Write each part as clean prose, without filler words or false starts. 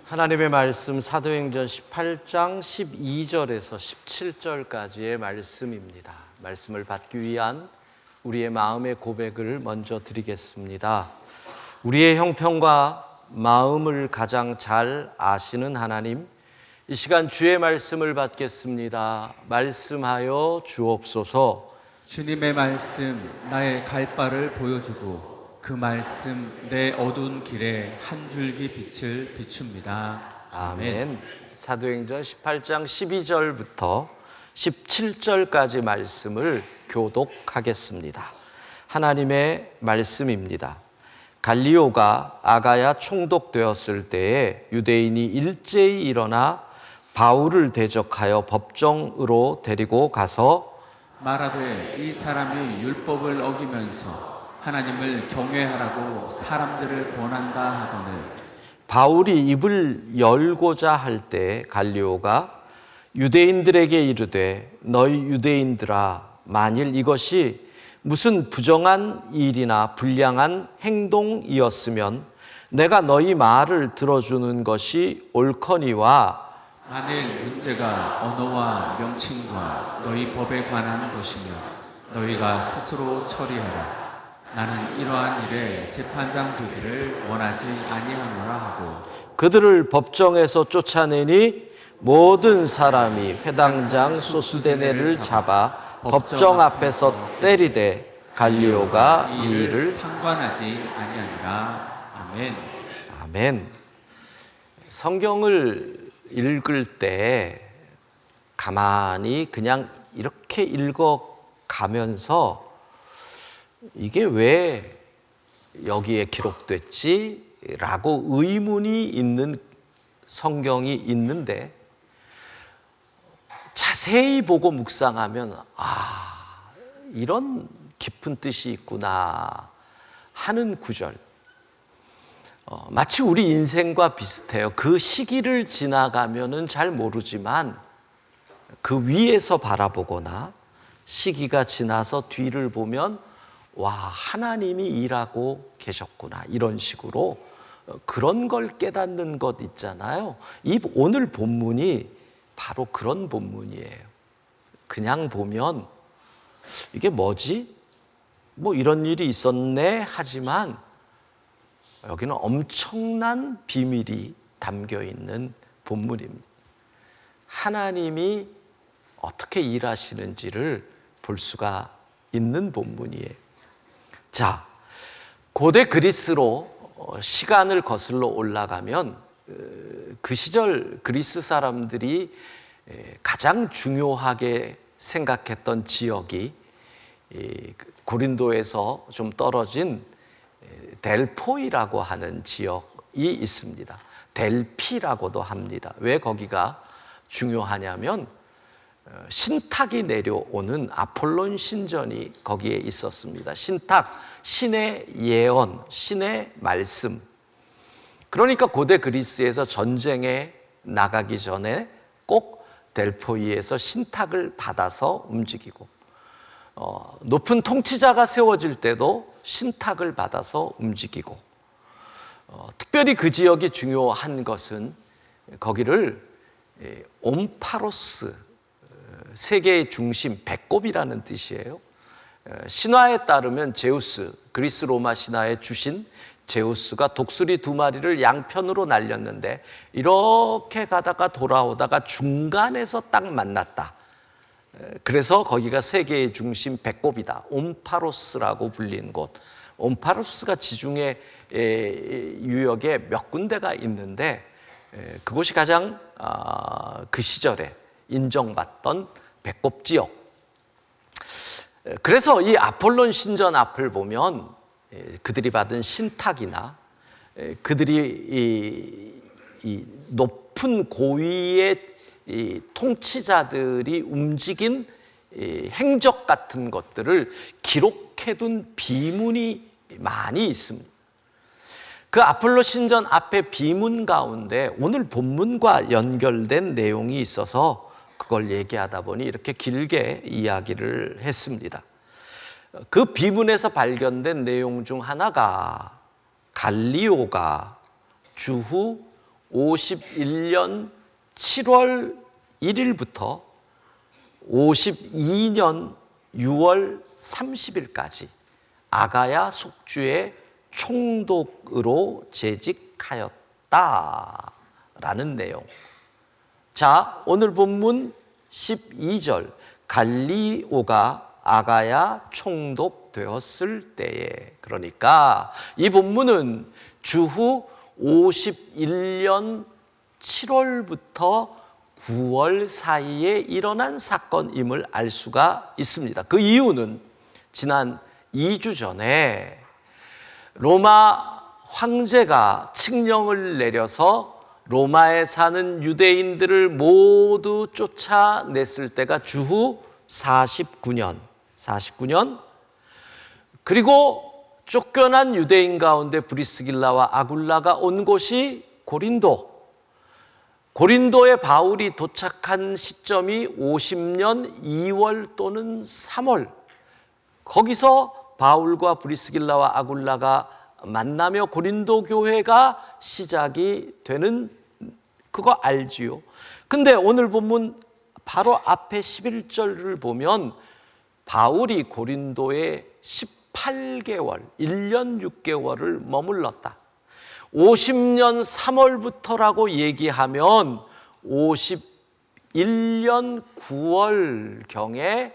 하나님의 말씀 사도행전 18장 12절에서 17절까지의 말씀입니다. 말씀을 받기 위한 우리의 마음의 고백을 먼저 드리겠습니다. 우리의 형편과 마음을 가장 잘 아시는 하나님, 이 시간 주의 말씀을 받겠습니다. 말씀하여 주옵소서. 주님의 말씀 나의 갈 바를 보여주고 그 말씀 내 어두운 길에 한 줄기 빛을 비춥니다. 아멘. 사도행전 18장 12절부터 17절까지 말씀을 교독하겠습니다. 하나님의 말씀입니다. 갈리오가 아가야 총독되었을 때에 유대인이 일제히 일어나 바울을 대적하여 법정으로 데리고 가서 말하되 이 사람이 율법을 어기면서 하나님을 경외하라고 사람들을 권한다 하거늘 바울이 입을 열고자 할 때 갈리오가 유대인들에게 이르되 너희 유대인들아, 만일 이것이 무슨 부정한 일이나 불량한 행동이었으면 내가 너희 말을 들어주는 것이 옳거니와 만일 문제가 언어와 명칭과 너희 법에 관한 것이며 너희가 스스로 처리하라. 나는 이러한 일에 재판장 되기를 원하지 아니하노라 하고 그들을 법정에서 쫓아내니 모든 사람이 회당장 소수대네를 잡아 법정 앞에서 때리되 갈리오가 이 일을 상관하지 아니하니라. 아멘. 아멘. 성경을 읽을 때 가만히 그냥 이렇게 읽어가면서 이게 왜 여기에 기록됐지? 라고 의문이 있는 성경이 있는데 자세히 보고 묵상하면 이런 깊은 뜻이 있구나 하는 구절. 마치 우리 인생과 비슷해요. 그 시기를 지나가면은 잘 모르지만 그 위에서 바라보거나 시기가 지나서 뒤를 보면 와, 하나님이 일하고 계셨구나, 이런 식으로 그런 걸 깨닫는 것 있잖아요. 이 오늘 본문이 바로 그런 본문이에요. 그냥 보면 이게 뭐지? 뭐 이런 일이 있었네 하지만 여기는 엄청난 비밀이 담겨 있는 본문입니다. 하나님이 어떻게 일하시는지를 볼 수가 있는 본문이에요. 자, 고대 그리스로 시간을 거슬러 올라가면 그 시절 그리스 사람들이 가장 중요하게 생각했던 지역이 고린도에서 좀 떨어진 델포이라고 하는 지역이 있습니다. 델피라고도 합니다. 왜 거기가 중요하냐면 신탁이 내려오는 아폴론 신전이 거기에 있었습니다. 신탁, 신의 예언, 신의 말씀. 그러니까 고대 그리스에서 전쟁에 나가기 전에 꼭 델포이에서 신탁을 받아서 움직이고 높은 통치자가 세워질 때도 신탁을 받아서 움직이고 특별히 그 지역이 중요한 것은 거기를 옴파로스, 세계의 중심, 배꼽이라는 뜻이에요. 신화에 따르면 제우스, 그리스 로마 신화의 주신 제우스가 독수리 2마리를 양편으로 날렸는데 이렇게 가다가 돌아오다가 중간에서 딱 만났다. 그래서 거기가 세계의 중심 배꼽이다. 옴파로스라고 불린 곳. 옴파로스가 지중해 유역에 몇 군데가 있는데 그곳이 가장 그 시절에 인정받던 배꼽 지역. 그래서 이 아폴론 신전 앞을 보면 그들이 받은 신탁이나 그들이 이 높은 고위의 이 통치자들이 움직인 행적 같은 것들을 기록해둔 비문이 많이 있습니다. 그 아폴로 신전 앞에 비문 가운데 오늘 본문과 연결된 내용이 있어서 그걸 얘기하다 보니 이렇게 길게 이야기를 했습니다. 그 비문에서 발견된 내용 중 하나가 갈리오가 주후 51년 7월 1일부터 52년 6월 30일까지 아가야 속주의 총독으로 재직하였다라는 내용. 자, 오늘 본문 12절, 갈리오가 아가야 총독 되었을 때에, 그러니까 이 본문은 주후 51년 7월부터 9월 사이에 일어난 사건임을 알 수가 있습니다. 그 이유는 지난 2주 전에 로마 황제가 칙령을 내려서 로마에 사는 유대인들을 모두 쫓아냈을 때가 주후 49년, 그리고 쫓겨난 유대인 가운데 브리스길라와 아굴라가 온 곳이 고린도에 바울이 도착한 시점이 50년 2월 또는 3월, 거기서 바울과 브리스길라와 아굴라가 만나며 고린도 교회가 시작이 되는, 그거 알지요? 근데 오늘 본문 바로 앞에 11절을 보면 바울이 고린도에 18개월, 1년 6개월을 머물렀다. 50년 3월부터라고 얘기하면 51년 9월경에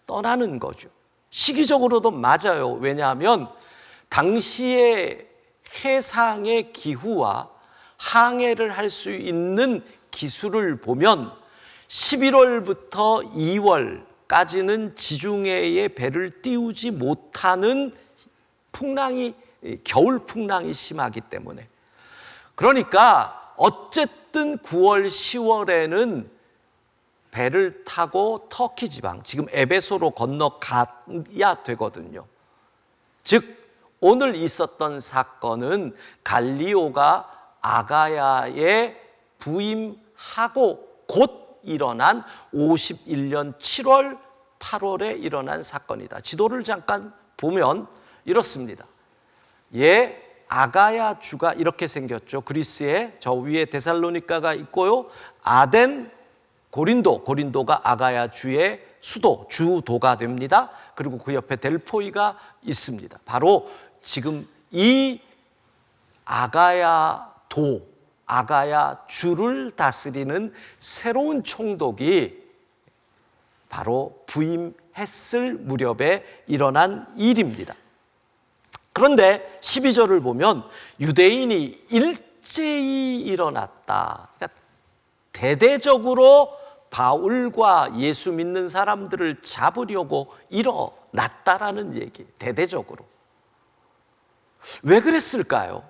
떠나는 거죠. 시기적으로도 맞아요. 왜냐하면 당시의 해상의 기후와 항해를 할 수 있는 기술을 보면 11월부터 2월까지는 지중해에 배를 띄우지 못하는 풍랑이, 겨울 풍랑이 심하기 때문에, 그러니까 어쨌든 9월, 10월에는 배를 타고 터키 지방, 지금 에베소로 건너가야 되거든요. 즉 오늘 있었던 사건은 갈리오가 아가야에 부임하고 곧 일어난 51년 7월, 8월에 일어난 사건이다. 지도를 잠깐 보면 이렇습니다. 아가야 주가 이렇게 생겼죠. 그리스에 저 위에 데살로니가가 있고요. 아덴, 고린도가 아가야 주의 주도가 됩니다. 그리고 그 옆에 델포이가 있습니다. 바로 지금 이 아가야 주를 다스리는 새로운 총독이 바로 부임했을 무렵에 일어난 일입니다. 그런데 12절을 보면 유대인이 일제히 일어났다. 그러니까 대대적으로 바울과 예수 믿는 사람들을 잡으려고 일어났다라는 얘기, 대대적으로. 왜 그랬을까요?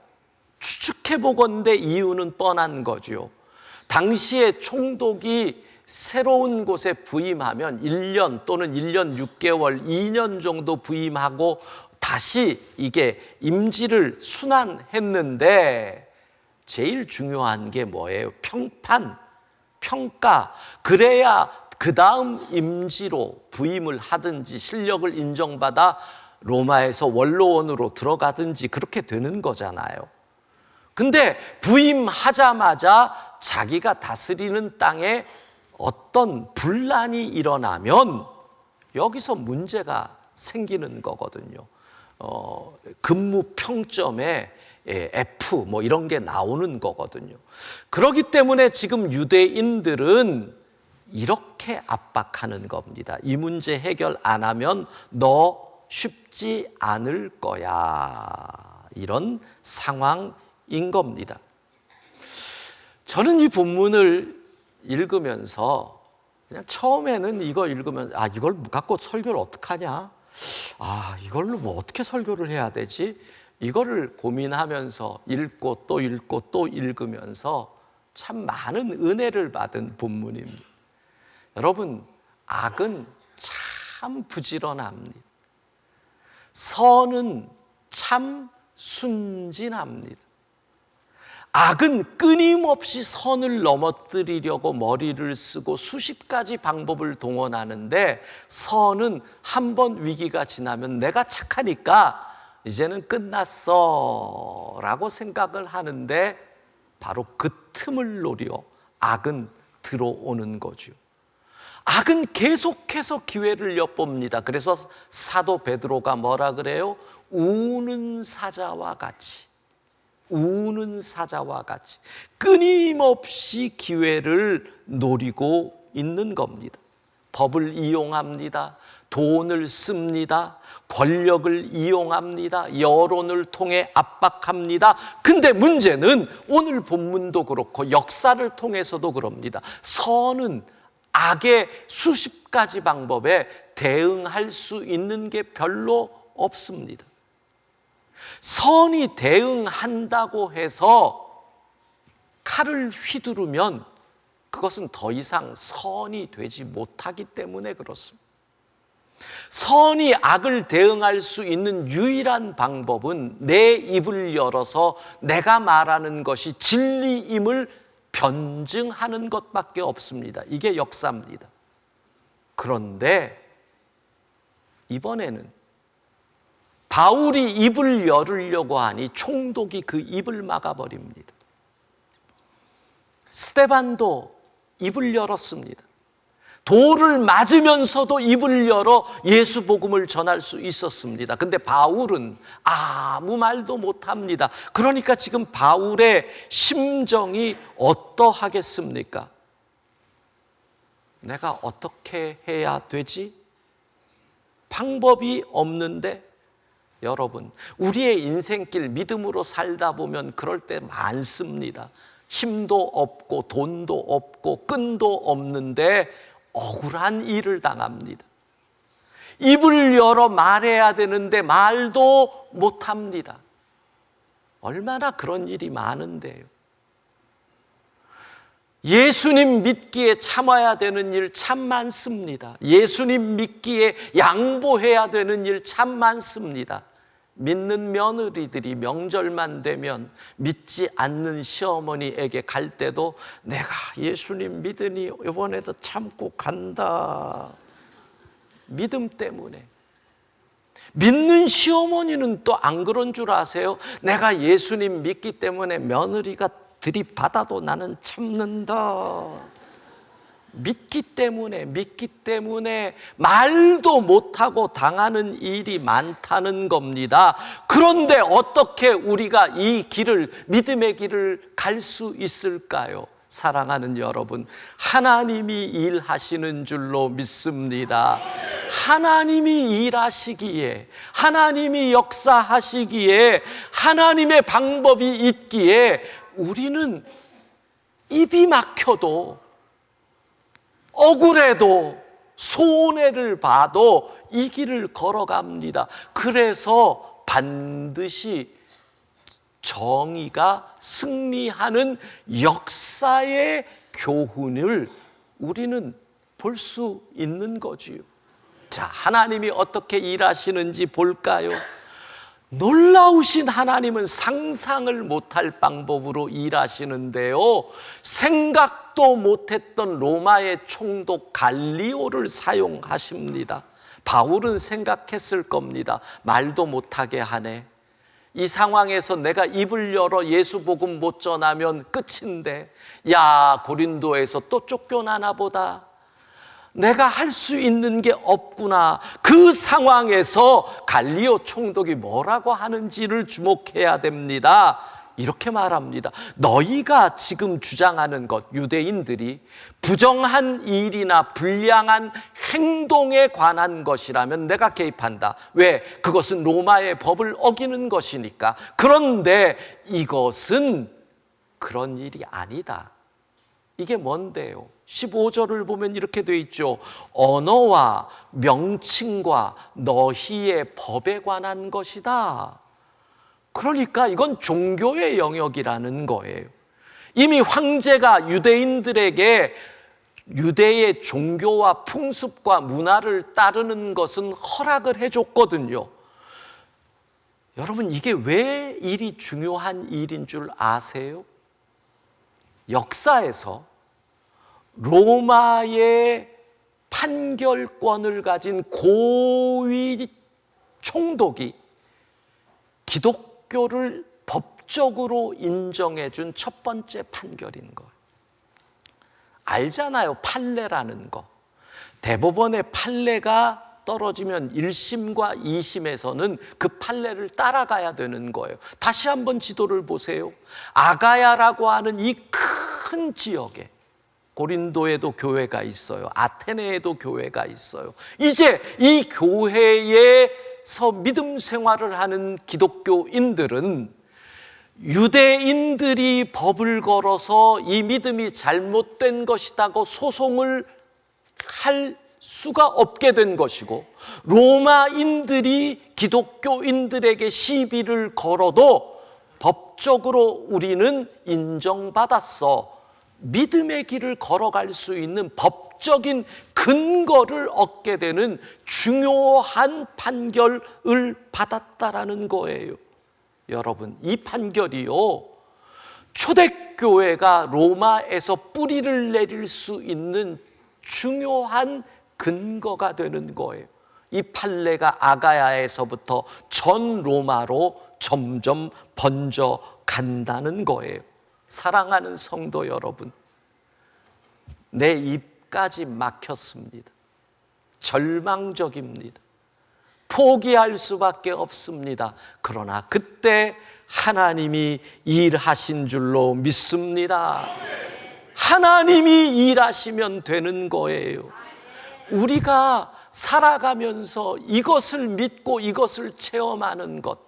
추측해보건대 이유는 뻔한 거죠. 당시에 총독이 새로운 곳에 부임하면 1년 또는 1년 6개월, 2년 정도 부임하고 다시 이게 임지를 순환했는데 제일 중요한 게 뭐예요? 평가. 그래야 그 다음 임지로 부임을 하든지 실력을 인정받아 로마에서 원로원으로 들어가든지 그렇게 되는 거잖아요. 근데 부임하자마자 자기가 다스리는 땅에 어떤 분란이 일어나면 여기서 문제가 생기는 거거든요. 근무 평점에 F 뭐 이런 게 나오는 거거든요. 그렇기 때문에 지금 유대인들은 이렇게 압박하는 겁니다. 이 문제 해결 안 하면 너 쉽지 않을 거야. 이런 상황인 겁니다. 저는 이 본문을 읽으면서 그냥 처음에는 이거 읽으면서 이걸 갖고 설교를 어떡하냐? 이걸로 뭐 어떻게 설교를 해야 되지? 이거를 고민하면서 읽고 또 읽고 또 읽으면서 참 많은 은혜를 받은 본문입니다. 여러분, 악은 참 부지런합니다. 선은 참 순진합니다. 악은 끊임없이 선을 넘어뜨리려고 머리를 쓰고 수십 가지 방법을 동원하는데, 선은 한 번 위기가 지나면 내가 착하니까 이제는 끝났어 라고 생각을 하는데 바로 그 틈을 노려 악은 들어오는 거죠. 악은 계속해서 기회를 엿봅니다. 그래서 사도 베드로가 뭐라 그래요? 우는 사자와 같이, 우는 사자와 같이 끊임없이 기회를 노리고 있는 겁니다. 법을 이용합니다. 돈을 씁니다. 권력을 이용합니다. 여론을 통해 압박합니다. 근데 문제는 오늘 본문도 그렇고 역사를 통해서도 그럽니다. 선은 악의 수십 가지 방법에 대응할 수 있는 게 별로 없습니다. 선이 대응한다고 해서 칼을 휘두르면 그것은 더 이상 선이 되지 못하기 때문에 그렇습니다. 선이 악을 대응할 수 있는 유일한 방법은 내 입을 열어서 내가 말하는 것이 진리임을 변증하는 것밖에 없습니다. 이게 역사입니다. 그런데 이번에는 바울이 입을 열으려고 하니 총독이 그 입을 막아버립니다. 스데반도 입을 열었습니다. 돌을 맞으면서도 입을 열어 예수 복음을 전할 수 있었습니다. 근데 바울은 아무 말도 못합니다. 그러니까 지금 바울의 심정이 어떠하겠습니까? 내가 어떻게 해야 되지? 방법이 없는데 여러분, 우리의 인생길 믿음으로 살다 보면 그럴 때 많습니다. 힘도 없고 돈도 없고 끈도 없는데 억울한 일을 당합니다. 입을 열어 말해야 되는데 말도 못합니다. 얼마나 그런 일이 많은데요. 예수님 믿기에 참아야 되는 일 참 많습니다. 예수님 믿기에 양보해야 되는 일 참 많습니다. 믿는 며느리들이 명절만 되면 믿지 않는 시어머니에게 갈 때도 내가 예수님 믿으니 이번에도 참고 간다. 믿음 때문에. 믿는 시어머니는 또 안 그런 줄 아세요? 내가 예수님 믿기 때문에 며느리가 들이받아도 나는 참는다. 믿기 때문에 말도 못하고 당하는 일이 많다는 겁니다. 그런데 어떻게 우리가 이 길을, 믿음의 길을 갈 수 있을까요? 사랑하는 여러분, 하나님이 일하시는 줄로 믿습니다. 하나님이 일하시기에, 하나님이 역사하시기에, 하나님의 방법이 있기에 우리는 입이 막혀도, 억울해도, 손해를 봐도 이 길을 걸어갑니다. 그래서 반드시 정의가 승리하는 역사의 교훈을 우리는 볼 수 있는 거지요. 자, 하나님이 어떻게 일하시는지 볼까요? 놀라우신 하나님은 상상을 못할 방법으로 일하시는데요. 생각도 못했던 로마의 총독 갈리오를 사용하십니다. 바울은 생각했을 겁니다. 말도 못하게 하네. 이 상황에서 내가 입을 열어 예수 복음 못 전하면 끝인데, 야, 고린도에서 또 쫓겨나나 보다. 내가 할 수 있는 게 없구나. 그 상황에서 갈리오 총독이 뭐라고 하는지를 주목해야 됩니다. 이렇게 말합니다. 너희가 지금 주장하는 것, 유대인들이 부정한 일이나 불량한 행동에 관한 것이라면 내가 개입한다. 왜? 그것은 로마의 법을 어기는 것이니까. 그런데 이것은 그런 일이 아니다. 이게 뭔데요? 15절을 보면 이렇게 돼 있죠. 언어와 명칭과 너희의 법에 관한 것이다. 그러니까 이건 종교의 영역이라는 거예요. 이미 황제가 유대인들에게 유대의 종교와 풍습과 문화를 따르는 것은 허락을 해줬거든요. 여러분, 이게 왜 일이 중요한 일인 줄 아세요? 역사에서 로마의 판결권을 가진 고위 총독이 기독교를 법적으로 인정해 준 첫 번째 판결인 거예요. 알잖아요, 판례라는 거. 대법원의 판례가 떨어지면 1심과 2심에서는 그 판례를 따라가야 되는 거예요. 다시 한번 지도를 보세요. 아가야라고 하는 이 큰 지역에 고린도에도 교회가 있어요. 아테네에도 교회가 있어요. 이제 이 교회에서 믿음 생활을 하는 기독교인들은 유대인들이 법을 걸어서 이 믿음이 잘못된 것이라고 소송을 할 수가 없게 된 것이고, 로마인들이 기독교인들에게 시비를 걸어도 법적으로 우리는 인정받았어, 믿음의 길을 걸어갈 수 있는 법적인 근거를 얻게 되는 중요한 판결을 받았다라는 거예요. 여러분, 이 판결이요, 초대교회가 로마에서 뿌리를 내릴 수 있는 중요한 근거가 되는 거예요. 이 판례가 아가야에서부터 전 로마로 점점 번져 간다는 거예요. 사랑하는 성도 여러분, 내 입까지 막혔습니다. 절망적입니다. 포기할 수밖에 없습니다. 그러나 그때 하나님이 일하신 줄로 믿습니다. 하나님이 일하시면 되는 거예요. 우리가 살아가면서 이것을 믿고 이것을 체험하는 것,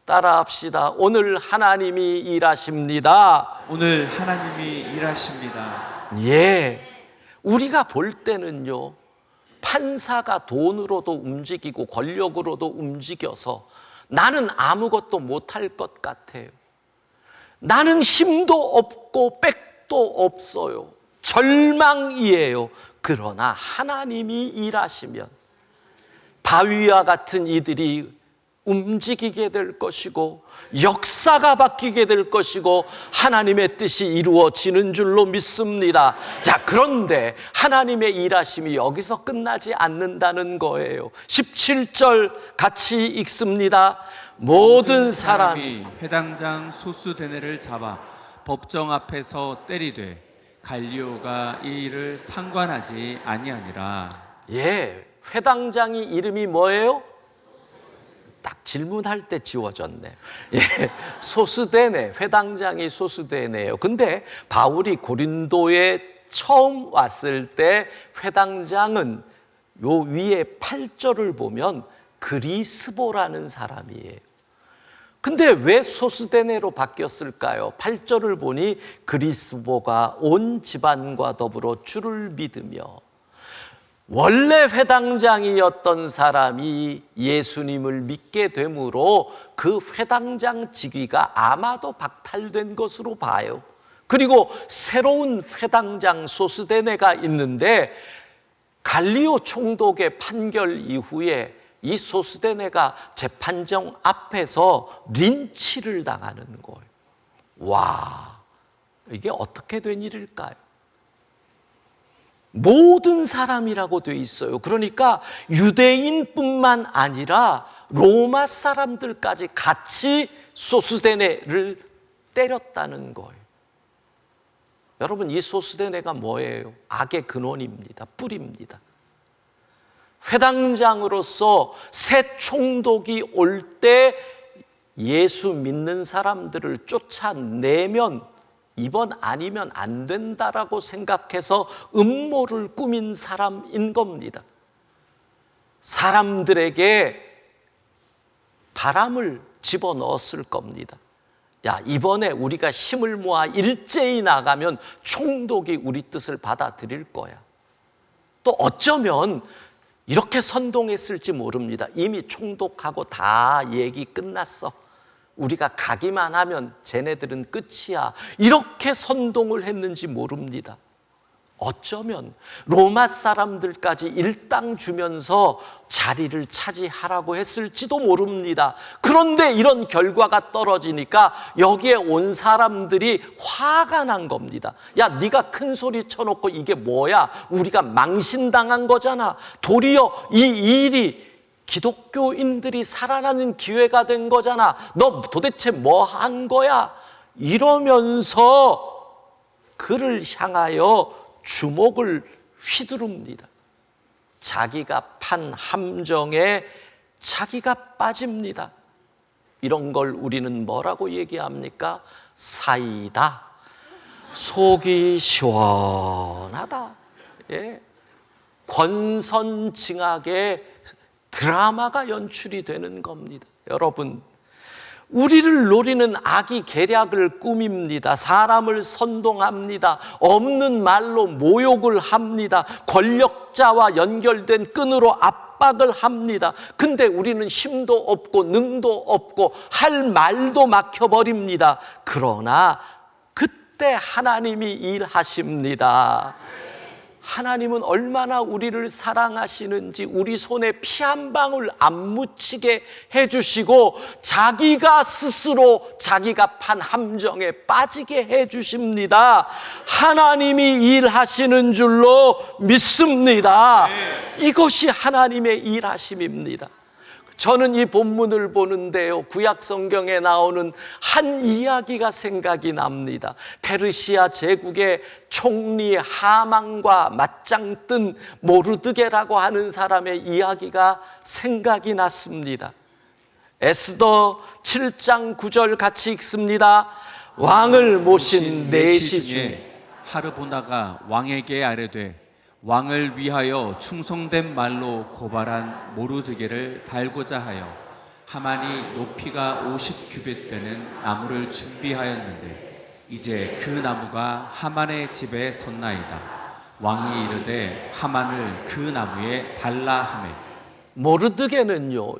따라합시다. 오늘 하나님이 일하십니다. 오늘 하나님이 일하십니다. 예, 우리가 볼 때는요, 판사가 돈으로도 움직이고 권력으로도 움직여서 나는 아무것도 못할 것 같아요. 나는 힘도 없고 백도 없어요. 절망이에요. 그러나 하나님이 일하시면 바위와 같은 이들이 움직이게 될 것이고, 역사가 바뀌게 될 것이고, 하나님의 뜻이 이루어지는 줄로 믿습니다. 자, 그런데 하나님의 일하심이 여기서 끝나지 않는다는 거예요. 17절 같이 읽습니다. 모든 사람이 회당장 소수대네를 잡아 법정 앞에서 때리되 갈리오가 이 일을 상관하지 아니하니라. 예, 회당장이 이름이 뭐예요? 딱 질문할 때 지워졌네. 예, 소스데네, 회당장이 소스데네요. 근데 바울이 고린도에 처음 왔을 때 회당장은 요 위에 8절을 보면 그리스보라는 사람이에요. 근데 왜 소스데네로 바뀌었을까요? 8절을 보니 그리스보가 온 집안과 더불어 주를 믿으며, 원래 회당장이었던 사람이 예수님을 믿게 되므로 그 회당장 직위가 아마도 박탈된 것으로 봐요. 그리고 새로운 회당장 소스데네가 있는데 갈리오 총독의 판결 이후에 이 소스데네가 재판정 앞에서 린치를 당하는 거예요. 와, 이게 어떻게 된 일일까요? 모든 사람이라고 돼 있어요. 그러니까 유대인뿐만 아니라 로마 사람들까지 같이 소스데네를 때렸다는 거예요. 여러분, 이 소스데네가 뭐예요? 악의 근원입니다. 뿌리입니다. 회당장으로서 새 총독이 올 때 예수 믿는 사람들을 쫓아내면 이번 아니면 안 된다라고 생각해서 음모를 꾸민 사람인 겁니다. 사람들에게 바람을 집어넣었을 겁니다. 야, 이번에 우리가 힘을 모아 일제히 나가면 총독이 우리 뜻을 받아들일 거야. 또 어쩌면 이렇게 선동했을지 모릅니다. 이미 총독하고 다 얘기 끝났어. 우리가 가기만 하면 쟤네들은 끝이야. 이렇게 선동을 했는지 모릅니다. 어쩌면 로마 사람들까지 일당 주면서 자리를 차지하라고 했을지도 모릅니다. 그런데 이런 결과가 떨어지니까 여기에 온 사람들이 화가 난 겁니다. 야, 네가 큰 소리 쳐놓고 이게 뭐야? 우리가 망신당한 거잖아. 도리어 이 일이 기독교인들이 살아나는 기회가 된 거잖아. 너 도대체 뭐 한 거야? 이러면서 그를 향하여 주먹을 휘두릅니다. 자기가 판 함정에 자기가 빠집니다. 이런 걸 우리는 뭐라고 얘기합니까? 사이다. 속이 시원하다. 예. 권선징악의 드라마가 연출이 되는 겁니다. 여러분, 우리를 노리는 악이 계략을 꾸밉니다. 사람을 선동합니다. 없는 말로 모욕을 합니다. 권력자와 연결된 끈으로 압박을 합니다. 근데 우리는 힘도 없고 능도 없고 할 말도 막혀버립니다. 그러나 그때 하나님이 일하십니다. 하나님은 얼마나 우리를 사랑하시는지 우리 손에 피 한 방울 안 묻히게 해주시고 자기가 스스로 자기가 판 함정에 빠지게 해주십니다. 하나님이 일하시는 줄로 믿습니다. 이것이 하나님의 일하심입니다. 저는 이 본문을 보는데요, 구약 성경에 나오는 한 이야기가 생각이 납니다. 페르시아 제국의 총리 하만과 맞짱 뜬 모르드게라고 하는 사람의 이야기가 생각이 났습니다. 에스더 7장 9절 같이 읽습니다. 왕을 모신 내시 중에 하르보나가 왕에게 아뢰되 왕을 위하여 충성된 말로 고발한 모르드게를 달고자 하여 하만이 높이가 50규빗 되는 나무를 준비하였는데 이제 그 나무가 하만의 집에 섰나이다. 왕이 이르되 하만을 그 나무에 달라 하매. 모르드게는요,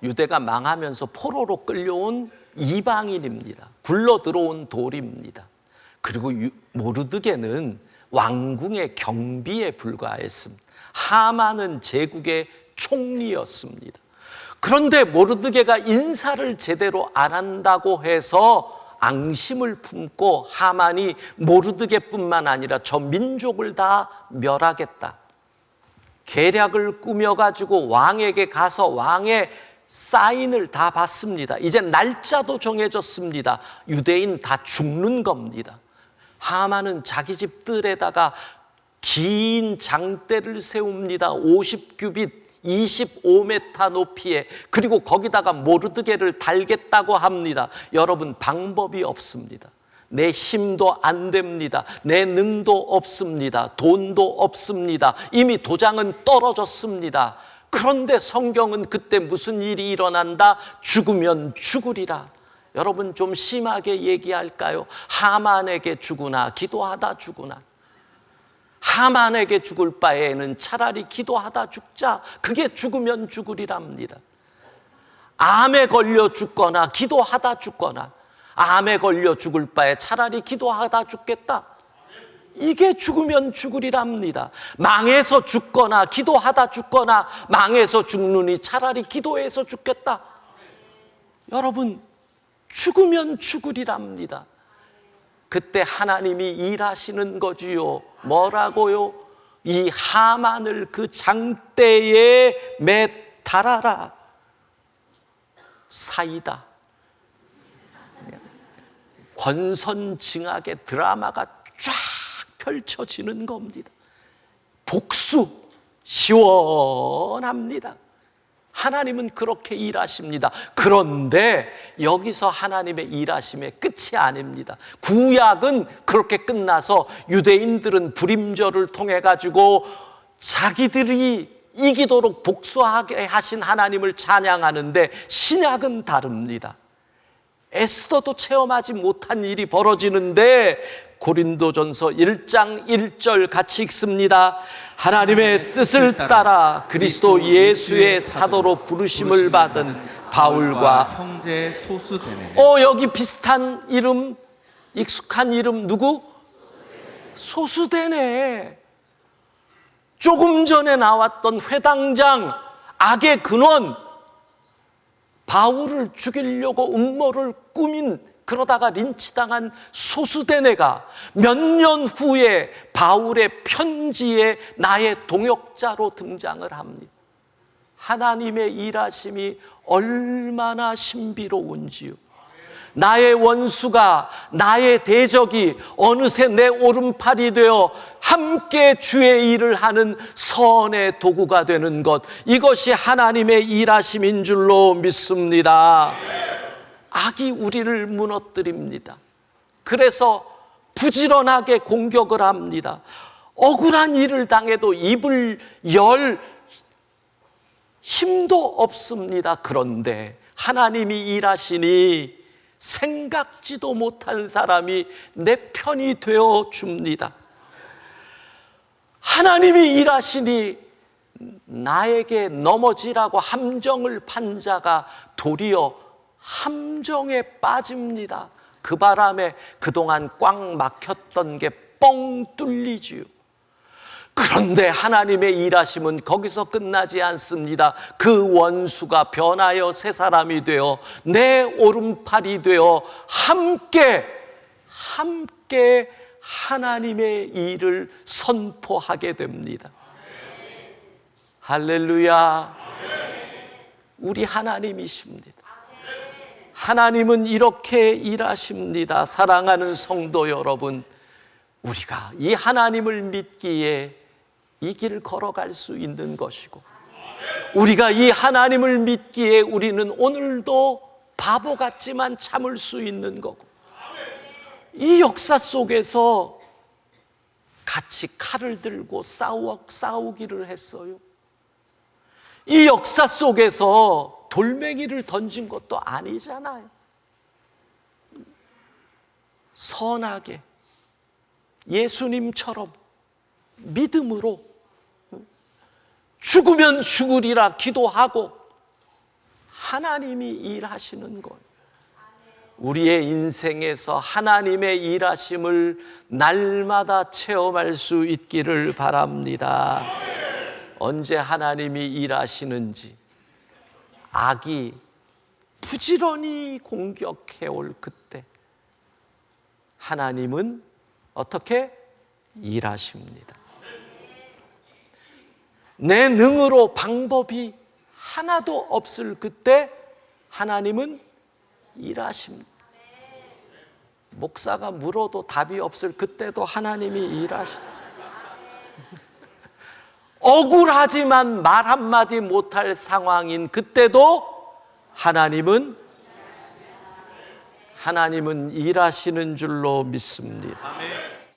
유대가 망하면서 포로로 끌려온 이방인입니다. 굴러 들어온 돌입니다. 그리고 모르드게는 왕궁의 경비에 불과했습니다. 하만은 제국의 총리였습니다. 그런데 모르드게가 인사를 제대로 안 한다고 해서 앙심을 품고 하만이 모르드게뿐만 아니라 저 민족을 다 멸하겠다. 계략을 꾸며가지고 왕에게 가서 왕의 사인을 다 받습니다. 이제 날짜도 정해졌습니다. 유대인 다 죽는 겁니다. 하만은 자기 집 뜰에다가 긴 장대를 세웁니다. 50규빗 25m 높이에. 그리고 거기다가 모르드게를 달겠다고 합니다. 여러분, 방법이 없습니다. 내 힘도 안 됩니다. 내 능도 없습니다. 돈도 없습니다. 이미 도장은 떨어졌습니다. 그런데 성경은 그때 무슨 일이 일어난다? 죽으면 죽으리라. 여러분, 좀 심하게 얘기할까요? 하만에게 죽으나 기도하다 죽으나. 하만에게 죽을 바에는 차라리 기도하다 죽자. 그게 죽으면 죽으리랍니다. 암에 걸려 죽거나 기도하다 죽거나, 암에 걸려 죽을 바에 차라리 기도하다 죽겠다. 이게 죽으면 죽으리랍니다. 망해서 죽거나 기도하다 죽거나, 망해서 죽느니 차라리 기도해서 죽겠다. 여러분, 죽으면 죽으리랍니다. 그때 하나님이 일하시는 거지요. 뭐라고요? 이 하만을 그 장대에 매달아라. 사이다. 권선징악의 드라마가 쫙 펼쳐지는 겁니다. 복수 시원합니다. 하나님은 그렇게 일하십니다. 그런데 여기서 하나님의 일하심의 끝이 아닙니다. 구약은 그렇게 끝나서 유대인들은 불임절을 통해 가지고 자기들이 이기도록 복수하게 하신 하나님을 찬양하는데, 신약은 다릅니다. 에스더도 체험하지 못한 일이 벌어지는데, 고린도전서 1장 1절 같이 읽습니다. 하나님의 뜻을 따라 그리스도 예수의 사도로 부르심을 받은 바울과 형제 소수되네. 여기 비슷한 이름, 익숙한 이름 누구? 소수되네. 조금 전에 나왔던 회당장, 악의 근원, 바울을 죽이려고 음모를 꾸민, 그러다가 린치당한 소수대네가 몇 년 후에 바울의 편지에 나의 동역자로 등장을 합니다. 하나님의 일하심이 얼마나 신비로운지요. 나의 원수가, 나의 대적이 어느새 내 오른팔이 되어 함께 주의 일을 하는 선의 도구가 되는 것, 이것이 하나님의 일하심인 줄로 믿습니다. 악이 우리를 무너뜨립니다. 그래서 부지런하게 공격을 합니다. 억울한 일을 당해도 입을 열 힘도 없습니다. 그런데 하나님이 일하시니 생각지도 못한 사람이 내 편이 되어 줍니다. 하나님이 일하시니 나에게 넘어지라고 함정을 판 자가 도리어 함정에 빠집니다. 그 바람에 그동안 꽉 막혔던 게 뻥 뚫리지요. 그런데 하나님의 일하심은 거기서 끝나지 않습니다. 그 원수가 변하여 새 사람이 되어 내 오른팔이 되어 함께 하나님의 일을 선포하게 됩니다. 할렐루야. 우리 하나님이십니다. 하나님은 이렇게 일하십니다. 사랑하는 성도 여러분, 우리가 이 하나님을 믿기에 이 길을 걸어갈 수 있는 것이고, 우리가 이 하나님을 믿기에 우리는 오늘도 바보 같지만 참을 수 있는 거고, 이 역사 속에서 같이 칼을 들고 싸우기를 했어요. 이 역사 속에서 돌멩이를 던진 것도 아니잖아요. 선하게 예수님처럼 믿음으로 죽으면 죽으리라 기도하고 하나님이 일하시는 거예요. 우리의 인생에서 하나님의 일하심을 날마다 체험할 수 있기를 바랍니다. 언제 하나님이 일하시는지, 악이 부지런히 공격해 올 그때 하나님은 어떻게 일하십니다. 내 능으로 방법이 하나도 없을 그때 하나님은 일하십니다. 목사가 물어도 답이 없을 그때도 하나님이 일하십니다. 억울하지만 말 한마디 못할 상황인 그때도 하나님은 일하시는 줄로 믿습니다.